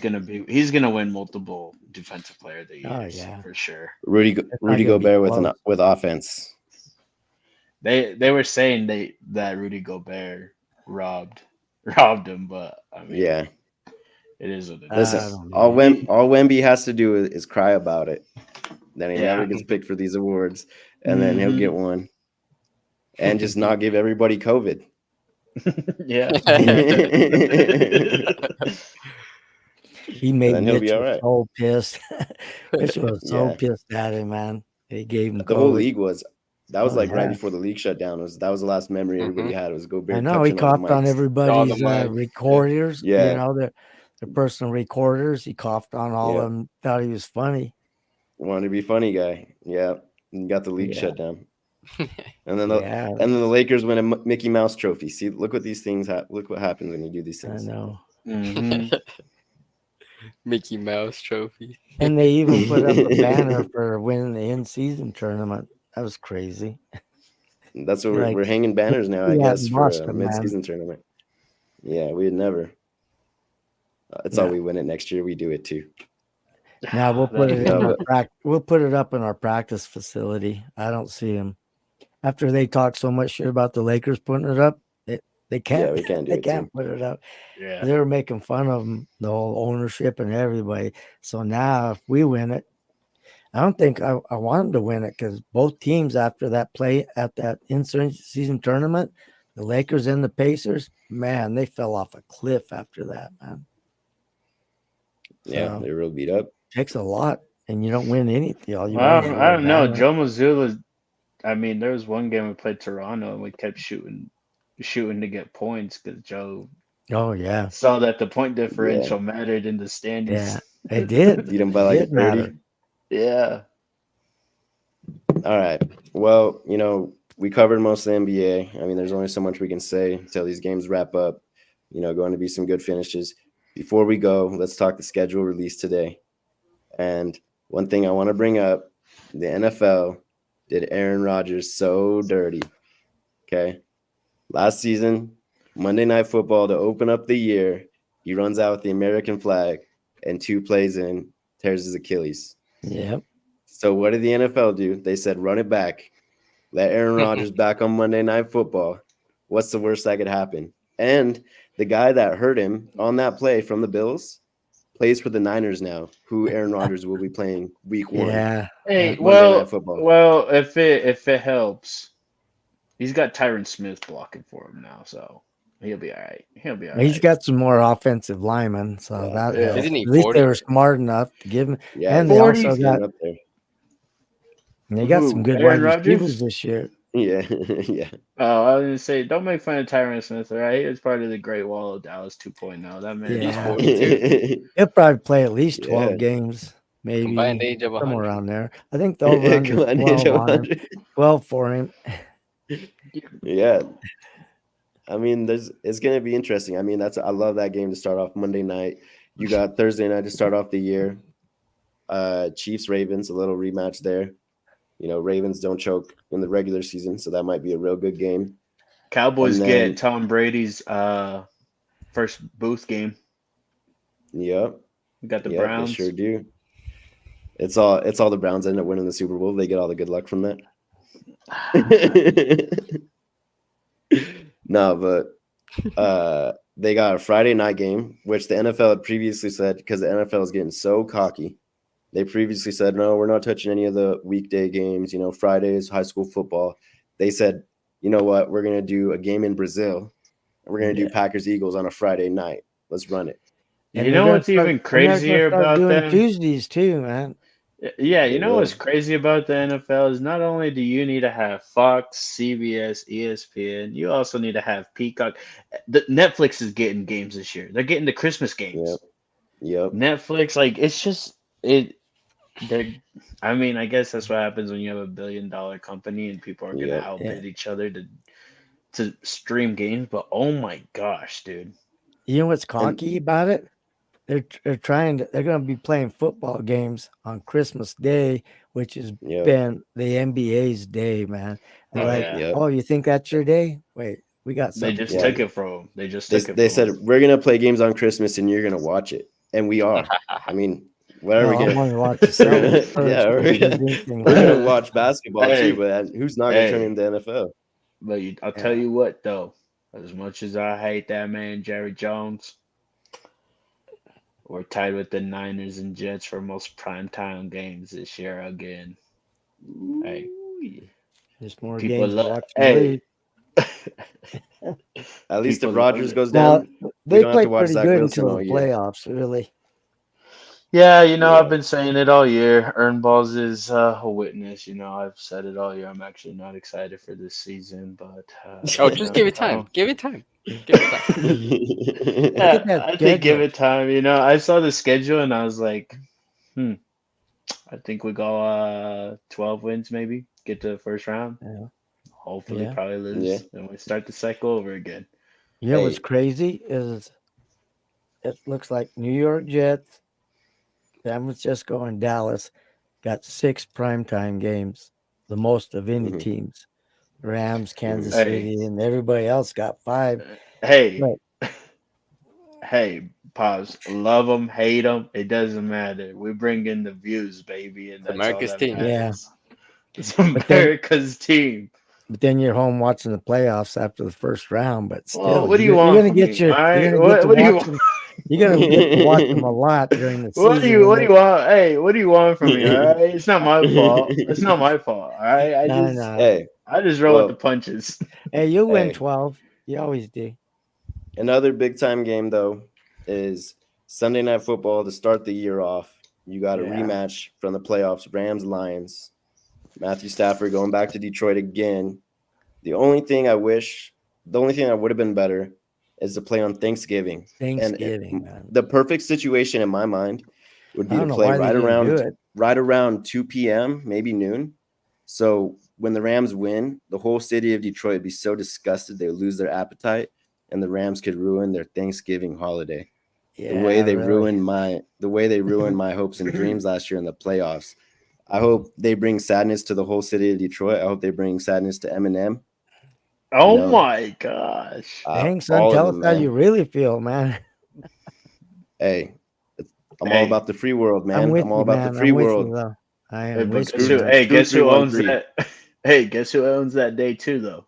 He's gonna win multiple defensive player of the Oh years yeah. for sure. It's not Rudy gonna be Gobert close. with offense. They were saying that Rudy Gobert robbed robbed him, but I mean Yeah. it is what it Listen, I is. don't know. all Wemby has to do is cry about it. Then he never Yeah. gets picked for these awards, and then he'll get Hmm. one, and just not give everybody COVID. Yeah. And He made then he'll be all Mitchell right. so pissed. Mitchell was so Yeah. pissed at him, man. He gave him The whole COVID. league was. That was Oh like right yeah. before the league shut down. That was the last memory everybody Hmm. had was I Gobert know he touching all the coughed on mics. All the everybody's mics. Yeah. recorders. You Yeah. know, their personal recorders. He coughed on all Yeah. of them. Thought he was funny. Wanted to be funny guy. Yeah. And got the league Yeah. shut down. And then Yeah. the Lakers win a Mickey Mouse trophy. See, look what these things look what happens when you do these I things. know. Hmm. Mickey Mouse trophy. And they even put up a banner for winning the in-season tournament. That was crazy. That's what Like we're hanging banners now, I we guess, hadn't for lost a them, man. mid-season tournament. Yeah, we'd never. It's all No. we win it next year. We do it too. Now we'll put That'll it be in No, our but we'll put it up in our practice facility. I don't see them after they talk so much shit about the Lakers putting it up. They yeah, can't we can't do they it too. can't put it up. yeah. They were making fun of them, the whole ownership and everybody. So now if we win it, I don't think I want them to win it because both teams after that play at that in-season tournament, the Lakers and the Pacers, man, they fell off a cliff after that, man. Yeah, So they're real beat up. it takes a lot, and you don't win anything. All you Well, win is a I little don't know. banner. Joe Mazzulla. I mean, there was one game we played Toronto and we kept shooting to get points because Joe Oh yeah, saw that the point Yeah, differential mattered in the yeah, standings. it did. beat them by It like a did matter. 30. Yeah. All right. Well, we covered most of the NBA. I mean, there's only so much we can say until these games wrap up. Going to be some good finishes. Before we go, let's talk the schedule released today. And one thing I want to bring up, the NFL did Aaron Rodgers so dirty. Okay. Last season, Monday Night Football to open up the year, he runs out with the American flag and 2 plays in, tears his Achilles. Yep. So what did the NFL do? They said, run it back. Let Aaron Rodgers back on Monday Night Football. What's the worst that could happen? And the guy that hurt him on that play from the Bills plays for the Niners now, who Aaron Rodgers will be playing week 1. Yeah. Hey, Monday Night Football. well, if it helps, he's got Tyron Smith blocking for him now, so he'll be all right. He'll be all right. He's got some more offensive linemen, so that Yeah. helps. Isn't he At least 40? they were smart enough to give him. Yeah, And they 40's also got up there. they got Who, some good Aaron wide receivers Rodgers? this year. Yeah, yeah. Oh, I was gonna say, don't make fun of Tyron Smith, all right? He was part of the Great Wall of Dallas 2.0. That man, He's Yeah. 42. He'll probably play at least 12 Yeah. games, maybe Combined age of somewhere 100. around there. I think the over under Come on, 12 Ninja on him. 100. 12 for him. Yeah. I mean, it's gonna be interesting. I mean, I love that game to start off Monday night. You got Thursday night to start off the year. Chiefs Ravens, a little rematch there. Ravens don't choke in the regular season, so that might be a real good game. Cowboys And then- get Tom Brady's first booth game. Yep. We got the Yep, Browns. they sure do. It's all the Browns end up winning the Super Bowl. They get all the good luck from that. No, but they got a Friday night game, which the NFL had previously said, because the NFL is getting so cocky. They previously said, no, we're not touching any of the weekday games. Fridays, high school football. They said, you know what? We're going to do a game in Brazil. And we're going to do Packers Eagles on a Friday night. Let's run it. And You they're know gonna what's even start- and they're gonna crazier start about doing them? Tuesdays too, man. Yeah, you They know what's will. crazy about the NFL is not only do you need to have Fox, CBS, ESPN, you also need to have Peacock. Netflix is getting games this year. They're getting the Christmas games. Yep. Netflix, like it's just it. They're, I mean, I guess that's what happens when you have $1 billion company and people are gonna Yep. outbid each other to stream games. But oh my gosh, dude! You know what's cocky about it? They're going to be playing football games on Christmas Day, which has Yep. been the NBA's day, man. They're Oh, like, yeah. Yep. oh, you think that's your day? Wait, we got They something. just Yeah. took it from them. They just They, took it. they from said, 'em. we're going to play games on Christmas and you're going to watch it. And we are. I mean, what are we Well, I going want to watch the Celtics first. Yeah, we're because gonna- these things We're going happen. to watch basketball Hey. too, but who's not going to turn Hey. into NFL? But I'll tell Yeah. you what, though, as much as I hate that man, Jerry Jones, we're tied with the Niners and Jets for most primetime games this year again. Hey, There's more people games to love. watch. than Hey, lose. At least People if love Rodgers it. goes Now, down, they don't have play to watch pretty Zach good Wilson until all the year. playoffs, really. Yeah, I've Yeah. been saying it all year. Earn balls is a witness. I've said it all year. I'm actually not excited for this season, but Oh, just give it time. Give it time. Give it time. Look Yeah, at that I think give schedule. it time. I saw the schedule and I was like, I think we go 12 wins maybe, get to the first round. Yeah. Hopefully, Yeah. probably lose, Yeah. and we start the cycle over again. You know what's Hey. crazy is it looks like New York Jets, San Francisco, and Dallas got 6 primetime games, the most of any Mhm. teams. Rams, Kansas Hey. City, and everybody else got 5. Hey, Right. hey, pause. Love them, hate them. It doesn't matter. We bring in the views, baby, and that's America's all that team. matters. It's then- America's team. But then you're home watching the playoffs after the first round. But still, Well, what do you you're want gonna from get me? your, All right? you're gonna get to What do you watch want? them. You're gonna get to watch them a lot during the What do season. you and want? Hey, what do you want from me? All right, it's not my fault. It's not my fault. All right, No. Hey, I just roll Well- with the punches. Hey, you win Hey. 12. You always do. another big time game though is Sunday Night Football to start the year off. You got a Yeah. rematch from the playoffs, Rams Lions. Matthew Stafford going back to Detroit again. The only thing that would have been better is to play on Thanksgiving. Thanksgiving, And man. the perfect situation in my mind would I be to don't know play why they didn't do it. right around 2 p.m., maybe noon. So when the Rams win, the whole city of Detroit would be so disgusted they would lose their appetite and the Rams could ruin their Thanksgiving holiday. Yeah, The way they really. ruined my hopes and dreams last year in the playoffs. I hope they bring sadness to the whole city of Detroit. I hope they bring sadness to Eminem. Oh know, my gosh. Dang, son, All of tell us them, how man. you really feel, man. Hey, I'm all Hey, about the free world, man. I'm with I'm all you, about the man. free I'm with you, world. though. I hey, am but with guess you, who? Screw, man. Hey, screw guess who owns 313. that? Hey, guess who owns that day too, though?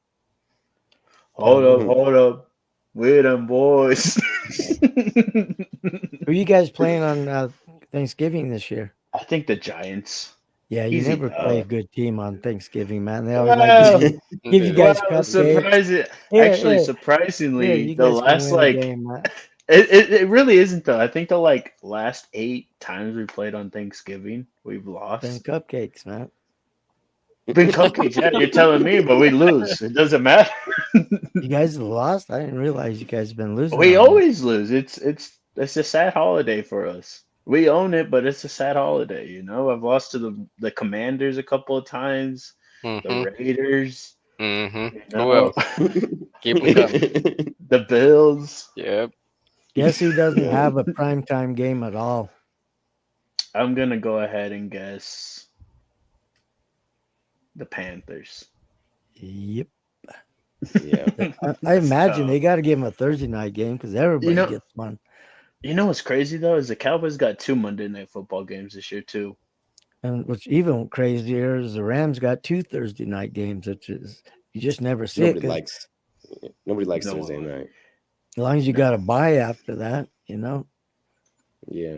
Cowboys. Hold up. We them boys. Who you guys playing on Thanksgiving this year? I think the Giants. Yeah, you Easy never play a dub. good team on Thanksgiving, man. They always like to Well, give you Dude, guys well, cupcakes. actually, Here, surprisingly, you the guys can last win a game, man. it really isn't though. I think the last 8 times we played on Thanksgiving, we've Been lost. cupcakes, man. Been cupcakes, yeah, you're telling me, but we lose. It doesn't matter. You guys have lost? I didn't realize you guys have been losing We on me. always lose. It's a sad holiday for us. We own it, but it's a sad holiday, you know. I've lost to the Commanders a couple of times, the Raiders, you Who know, else? Keep them coming. the Bills. Yep. Guess who doesn't Yeah. have a primetime game at all? I'm gonna go ahead and guess the Panthers. Yep. Yeah. I imagine So, they got to give them a Thursday night game because everybody you know, gets one. you know what's crazy though is the Cowboys got 2 Monday Night Football games this year too. And what's even crazier is the Rams got 2 Thursday night games, which is you just never see it. Nobody 'Cause likes No Thursday one. night. as long as you got a bye after that, you know, Yeah.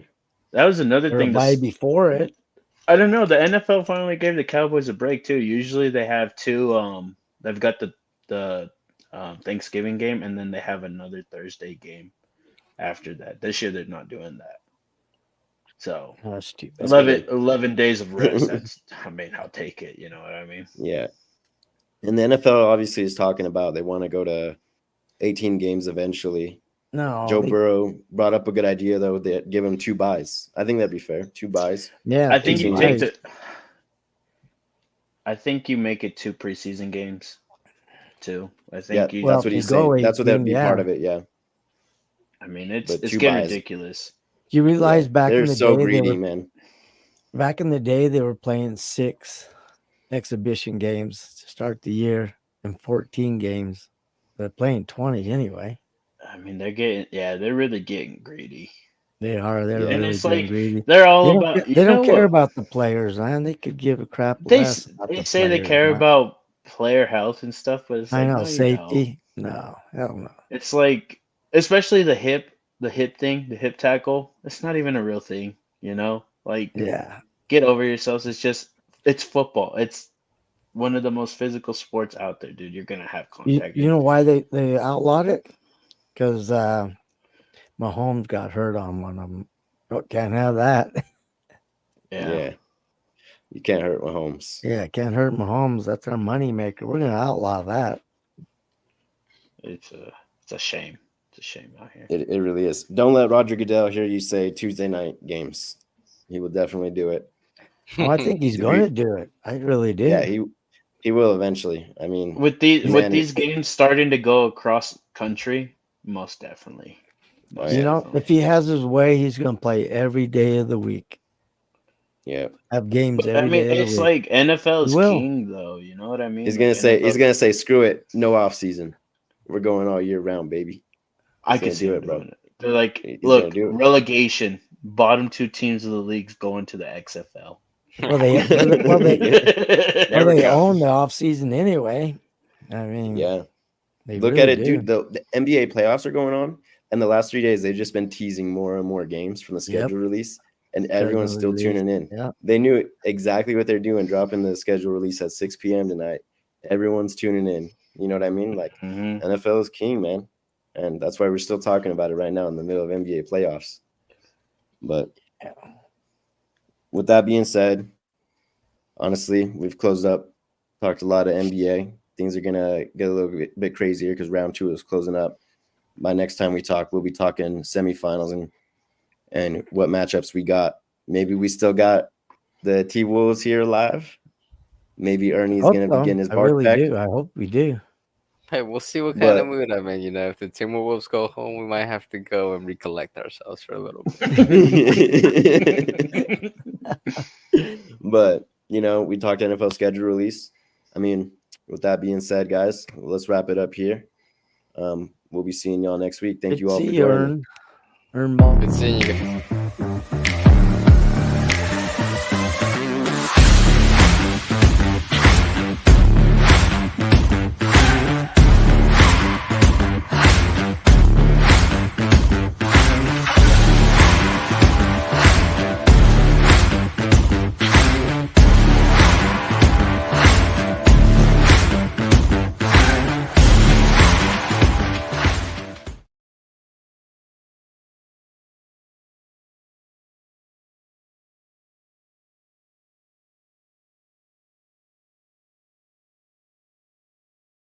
That was another or a thing. bye before it. I don't know. The NFL finally gave the Cowboys a break too. Usually they have two. They've got the Thanksgiving game, and then they have another Thursday game after that. This year they're not doing that. So Oh, that's stupid. That's 11 days of rest. That's, I mean, I'll take it. You know what I mean? Yeah. And the NFL obviously is talking about they want to go to 18 games eventually. No, Joe Burrow brought up a good idea though. They give him 2 buys. I think that'd be fair. 2 buys. yeah, I think 18 you take games. I think you make it 2 preseason games too. I Yeah, think you. Well, that's what if he's you go saying. That's what that'd 18, be yeah. part of it. Yeah. I mean, But it's 2 getting buys. ridiculous. You realize Yeah. back in They're the so day greedy, man. back in the day they were playing 6 exhibition games to start the year and 14 games. They're playing 20 anyway. I mean, they're really getting greedy. They are. They're Yeah. And really it's getting like greedy. they're all They don't, about. they don't care What? about the players, man. They could give a crap They less about they the say they players, care man. about player health and stuff, but it's I like know no, you don't. safety. No, hell no. It's like especially the hip thing, the hip tackle. It's not even a real thing, you know. Like Yeah, get over yourselves. It's football. It's one of the most physical sports out there, dude. You're gonna have contact. you know why they outlawed it? Because Mahomes got hurt on one of them. Oh, can't have that. Yeah. You can't hurt Mahomes. Yeah, can't hurt Mahomes. That's our money maker. We're gonna outlaw that. It's a shame. It's a shame out here. It really is. Don't let Roger Goodell hear you say Tuesday night games. He will definitely do it. Oh, I think he's If going you- to do it. I really do. Yeah, he will eventually. I mean, With these games starting to go across country, most definitely. Oh, You yeah. know, if he has his way, he's going to play every day of the week. Yeah. Have games But, I every mean, day of the it's week. like NFL is He will. king, though. You know what I mean? He's Like, gonna say, screw it, no off season. We're going all year round, baby. I He's can gonna see do him it, bro. doing it. They're like, He's look, gonna do it. relegation, bottom 2 teams of the leagues going to the XFL. Well, they There we go. own the off season anyway. I mean, Yeah. they Look really at it, do. dude. The NBA playoffs are going on, and the last 3 days they've just been teasing more and more games from the schedule release, and everyone's still release. tuning in. Yeah. They knew exactly what they're doing, dropping the schedule release at 6 p.m. tonight. Everyone's tuning in. You know what I mean? Like Mhm. NFL is king, man. And that's why we're still talking about it right now in the middle of NBA playoffs. But with that being said, honestly, we've closed up, talked a lot of NBA. Things are going to get a little bit crazier because round 2 is closing up. By next time we talk, we'll be talking semifinals and what matchups we got. Maybe we still got the T-Wolves here live. Maybe Ernie's Hope going to so. be getting his I bark really back. do. I hope we do. Hey, we'll see what kind of But mood I'm in. You know, if the Timberwolves go home, we might have to go and recollect ourselves for a little bit. but we talked NFL schedule release. I mean, with that being said, guys, let's wrap it up here. We'll be seeing y'all next week. Thank Good you to all see for you, joining me. Earn. Earn Ball. Good seeing you guys.